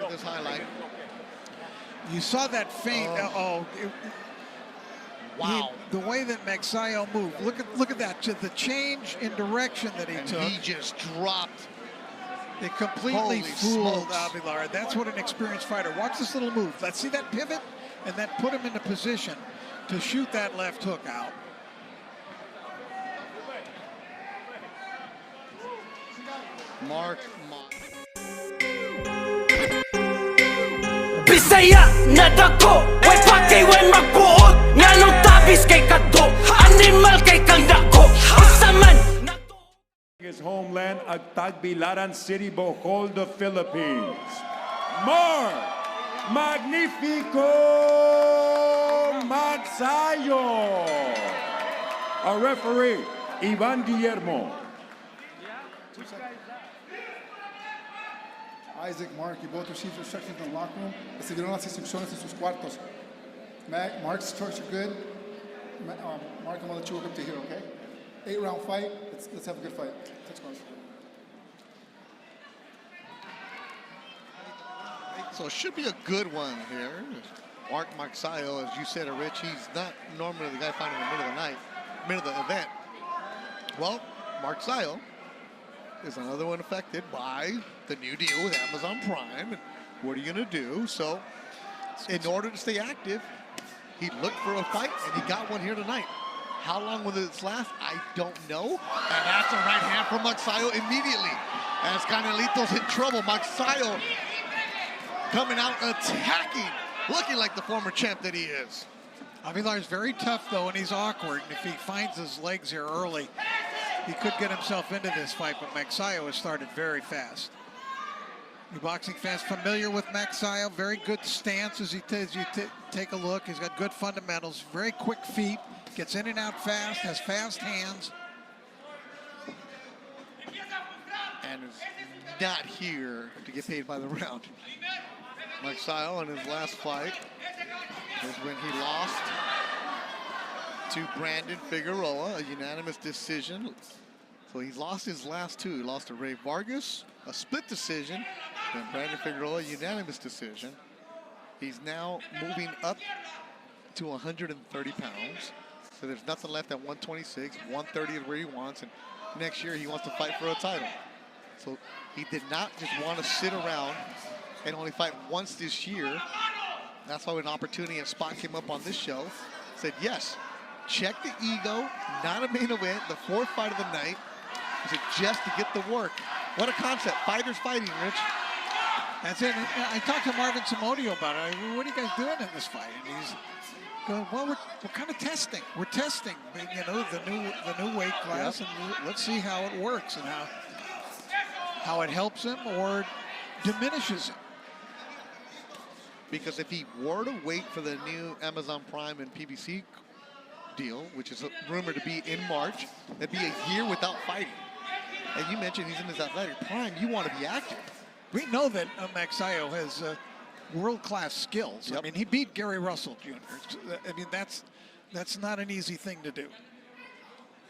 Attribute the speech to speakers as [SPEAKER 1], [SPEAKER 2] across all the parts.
[SPEAKER 1] this highlight.
[SPEAKER 2] You saw that feint.
[SPEAKER 1] Wow.
[SPEAKER 2] The way that Magsayo moved. Look at that. The change in direction that he took.
[SPEAKER 1] He just dropped.
[SPEAKER 2] It completely fooled Avelar. That's what an experienced fighter. Watch this little move. Let's see that pivot, and that put him into position to shoot that left hook out.
[SPEAKER 3] Bisaya na dako, way pakay way magbuot. Nganong tabis kay kadto, animal kay kang dako. Usaman
[SPEAKER 4] his homeland at Tagbilaran City, Bohol, the Philippines. More Magnifico Magsayo. A referee, Ivan Guillermo.
[SPEAKER 5] Isaac, Mark, you both received instructions in the locker room. Recibieron las instrucciones en sus cuartos. Mark's structure good. Mark, I'm gonna let you work up to here, okay? 8-round fight. Let's have a good fight. Let's go.
[SPEAKER 1] So it should be a good one here. Magsayo, as you said, Rich, he's not normally the guy fighting in the middle of the night, middle of the event. Well, Magsayo is another one affected by the new deal with Amazon Prime. And what are you going to do? So in order to stay active, he looked for a fight, and he got one here tonight. How long will this last? I don't know. And that's a right hand from Magsayo immediately. As Canelito's in trouble. Magsayo coming out attacking, looking like the former champ that he is.
[SPEAKER 2] Avelar's very tough, though, and he's awkward. And if he finds his legs here early, he could get himself into this fight, but Magsayo has started very fast. You boxing fans familiar with Magsayo, very good stance as you take a look. He's got good fundamentals, very quick feet, gets in and out fast, has fast hands.
[SPEAKER 1] And is not here to get paid by the round. Magsayo in his last fight is when he lost to Brandon Figueroa, a unanimous decision. So he's lost his last two. He lost to Ray Vargas, a split decision, and Brandon Figueroa, a unanimous decision. He's now moving up to 130 pounds. So there's nothing left at 126. 130 is where he wants, and next year he wants to fight for a title. So he did not just want to sit around and only fight once this year. That's why when an opportunity and spot came up on this show, said yes, check the ego, not a main event, the fourth fight of the night. He said just to get the work. What a concept, fighters fighting, Rich.
[SPEAKER 2] That's it. I talked to Marvin Samodio about it. What are you guys doing in this fight? And he's going, well, we're kind of testing. We're testing, you know, the new weight class, and let's see how it works and how it helps him or diminishes him.
[SPEAKER 1] Because if he were to wait for the new Amazon Prime and PBC deal, which is rumored to be in March, that'd be a year without fighting. And you mentioned he's in his athletic prime. You want to be active.
[SPEAKER 2] We know that Magsayo has world-class skills.
[SPEAKER 1] Yep.
[SPEAKER 2] I mean, he beat Gary Russell Jr. I mean, that's not an easy thing to do.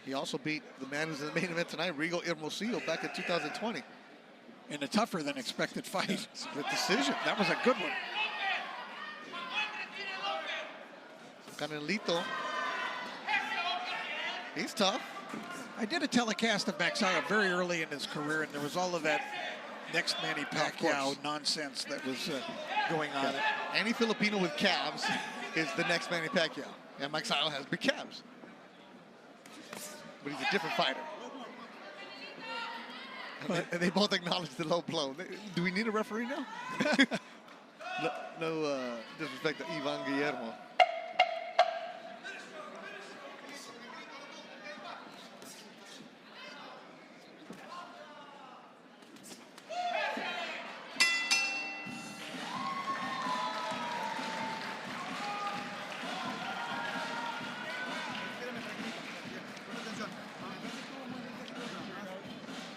[SPEAKER 1] He also beat the man who's in the main event tonight, Rigo Hermosillo, back in 2020.
[SPEAKER 2] In a tougher than expected fight.
[SPEAKER 1] Split decision.
[SPEAKER 2] That was a good one.
[SPEAKER 1] Canelito, he's tough.
[SPEAKER 2] I did a telecast of Magsayo very early in his career, and there was all of that next Manny Pacquiao nonsense that was going on.
[SPEAKER 1] Yeah. Any Filipino with calves is the next Manny Pacquiao. And Magsayo has big calves. But he's a different fighter. And they both acknowledge the low blow. Do we need a referee now? no disrespect to Ivan Guillermo.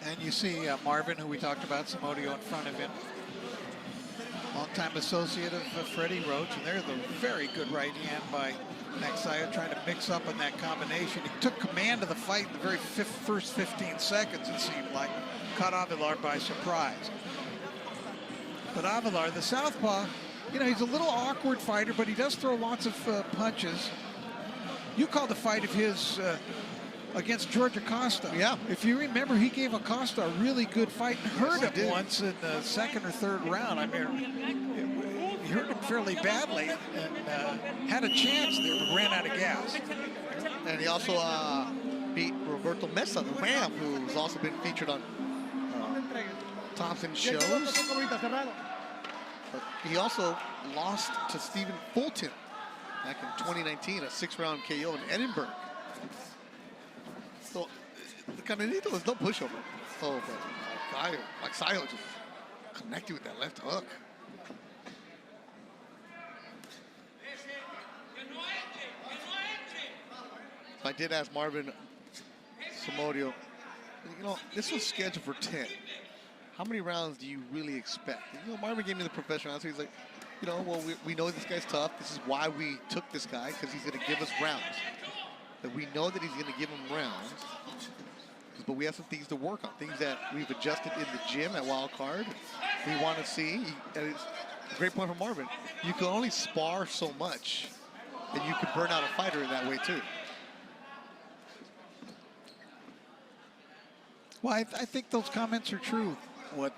[SPEAKER 2] And you see Marvin, who we talked about, Samodio in front of him. Longtime associate of Freddie Roach, and there's a very good right hand by Magsayo, trying to mix up in that combination. He took command of the fight in the very first 15 seconds, it seemed like. Caught Avelar by surprise. But Avelar, the southpaw, you know, he's a little awkward fighter, but he does throw lots of punches. You called a fight of his against George Acosta.
[SPEAKER 1] Yeah.
[SPEAKER 2] If you remember, he gave Acosta a really good fight and hurt him once in the second or third round. I mean, he hurt him fairly badly and had a chance there, but ran out of gas.
[SPEAKER 1] And he also beat Roberto Mesa, the Ram, who's also been featured on Thompson shows. But he also lost to Stephen Fulton back in 2019, a 6-round KO in Edinburgh. So, the Cananito was no pushover. Oh, but Magsayo just connected with that left hook. So I did ask Marvin Somodio, you know, this was scheduled for 10. How many rounds do you really expect? And, you know, Marvin gave me the professional answer. He's like, you know, well, we know this guy's tough. This is why we took this guy, because he's going to give us rounds. That we know that he's going to give him rounds, but we have some things to work on, things that we've adjusted in the gym at Wild Card. We want to see, and it's a great point from Marvin, you can only spar so much, and you can burn out a fighter in that way too.
[SPEAKER 2] Well, I think those comments are true, what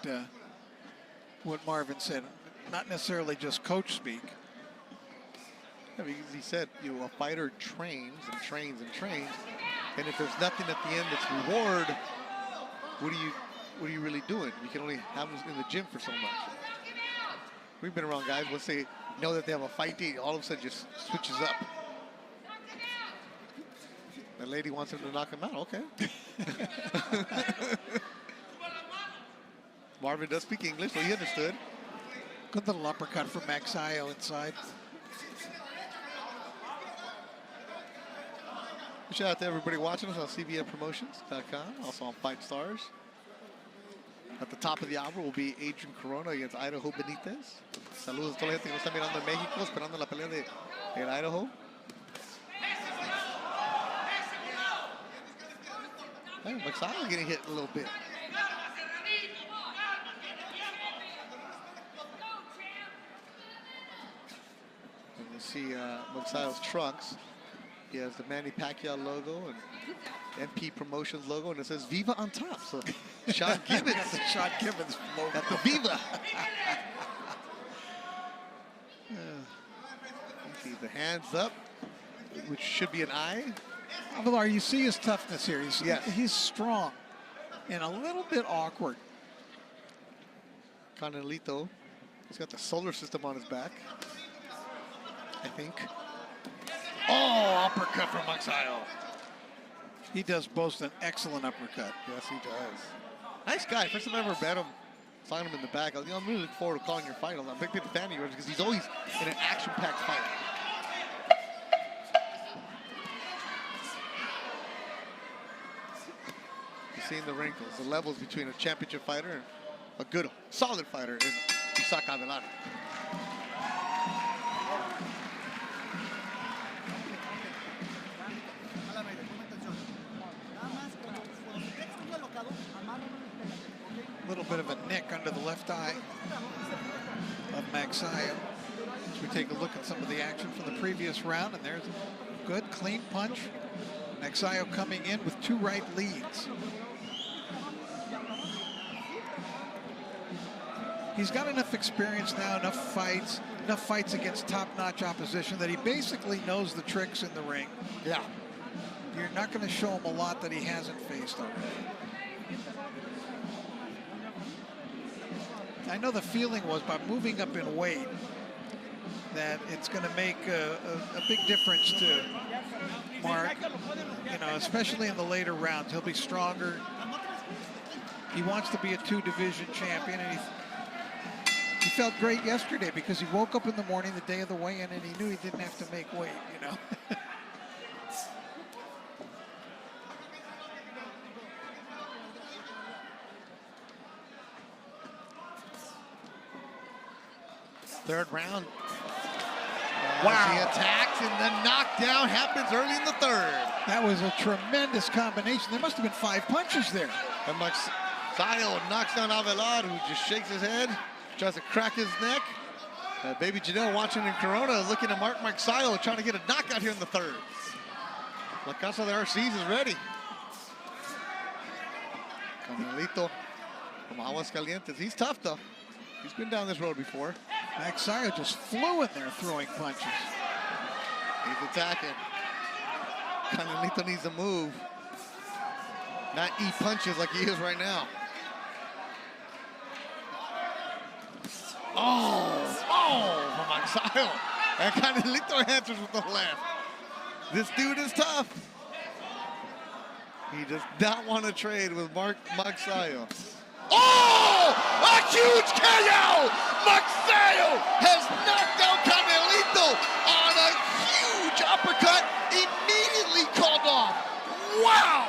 [SPEAKER 2] Marvin said. Not necessarily just coach speak.
[SPEAKER 1] Yeah, because he said, you know, a fighter trains and trains and trains, and if there's nothing at the end that's reward, what are you really doing? You can only have them in the gym for so much. We've been around guys, once they know that they have a fight date, all of a sudden just switches up. The lady wants him to knock him out, okay. Marvin does speak English, so he understood.
[SPEAKER 2] Good little uppercut from Magsayo inside.
[SPEAKER 1] Shout out to everybody watching us on cbnpromotions.com, also on Fight Stars. At the top of the hour will be Adrian Corona against Idaho Benitez. Saludos a toda la gente que nos está mirando en México, esperando la pelea de Idaho. Hey, Magsayo getting hit a little bit. And you see Magsayo's trunks. He has the Manny Pacquiao logo and MP Promotions logo, and it says Viva on top. So Sean Gibbons.
[SPEAKER 2] That's the Sean Gibbons logo.
[SPEAKER 1] That's the Viva. See the hands up, which should be an eye.
[SPEAKER 2] Avelar, you see his toughness here.
[SPEAKER 1] Yes.
[SPEAKER 2] He's strong and a little bit awkward.
[SPEAKER 1] Canelito, he's got the solar system on his back, I think. Oh, uppercut from Magsayo.
[SPEAKER 2] He does boast an excellent uppercut.
[SPEAKER 1] Yes, he does. Nice guy. First time I ever met him, saw him in the back. I'm really looking forward to calling your fight. I'm a big fan of yours because he's always in an action-packed fight. You're seeing the wrinkles, the levels between a championship fighter and a good, solid fighter in Isaac Avelar.
[SPEAKER 2] A little bit of a nick under the left eye of Magsayo. As we take a look at some of the action from the previous round, and there's a good, clean punch. Magsayo coming in with 2 right leads. He's got enough experience now, enough fights against top-notch opposition that he basically knows the tricks in the ring.
[SPEAKER 1] Yeah.
[SPEAKER 2] You're not going to show him a lot that he hasn't faced already. I know the feeling was by moving up in weight that it's going to make a big difference to Mark, you know, especially in the later rounds. He'll be stronger. He wants to be a 2-division champion, and he felt great yesterday because he woke up in the morning the day of the weigh-in and he knew he didn't have to make weight, you know.
[SPEAKER 1] Third round. Wow. He attacks, and the knockdown happens early in the third.
[SPEAKER 2] That was a tremendous combination. There must have been 5 punches there.
[SPEAKER 1] And Magsayo knocks down Avelar, who just shakes his head. Tries to crack his neck. Baby Janelle watching in Corona, looking at Magsayo, trying to get a knockout here in the third. La Casa de Arces is ready. Canelito from Aguascalientes. He's tough, though. He's been down this road before.
[SPEAKER 2] Magsayo just flew in there throwing punches.
[SPEAKER 1] He's attacking. Canelito needs to move. Not eat punches like he is right now. From Magsayo. And Canelito answers with the left. This dude is tough. He does not want to trade with Magsayo. Oh! A huge KO! Magsayo has knocked out Canelito on a huge uppercut, immediately called off. Wow!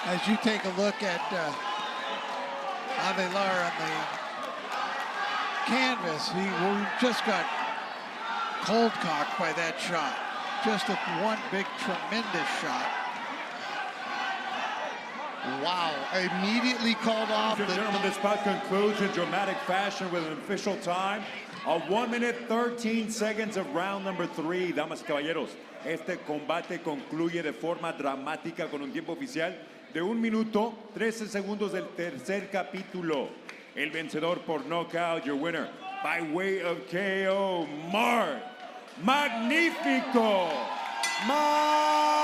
[SPEAKER 2] As you take a look at Avelar on the canvas, he just got cold cocked by that shot. Just one big, tremendous shot.
[SPEAKER 1] Wow, immediately called off.
[SPEAKER 4] Ladies and gentlemen, this bout concludes in dramatic fashion with an official time of 1 minute 13 seconds of round number 3. Damas y caballeros, este combate concluye de forma dramática con un tiempo oficial de 1 minuto 13 segundos del tercer capítulo. El vencedor por knockout, your winner by way of KO, Magnifico Magsayo.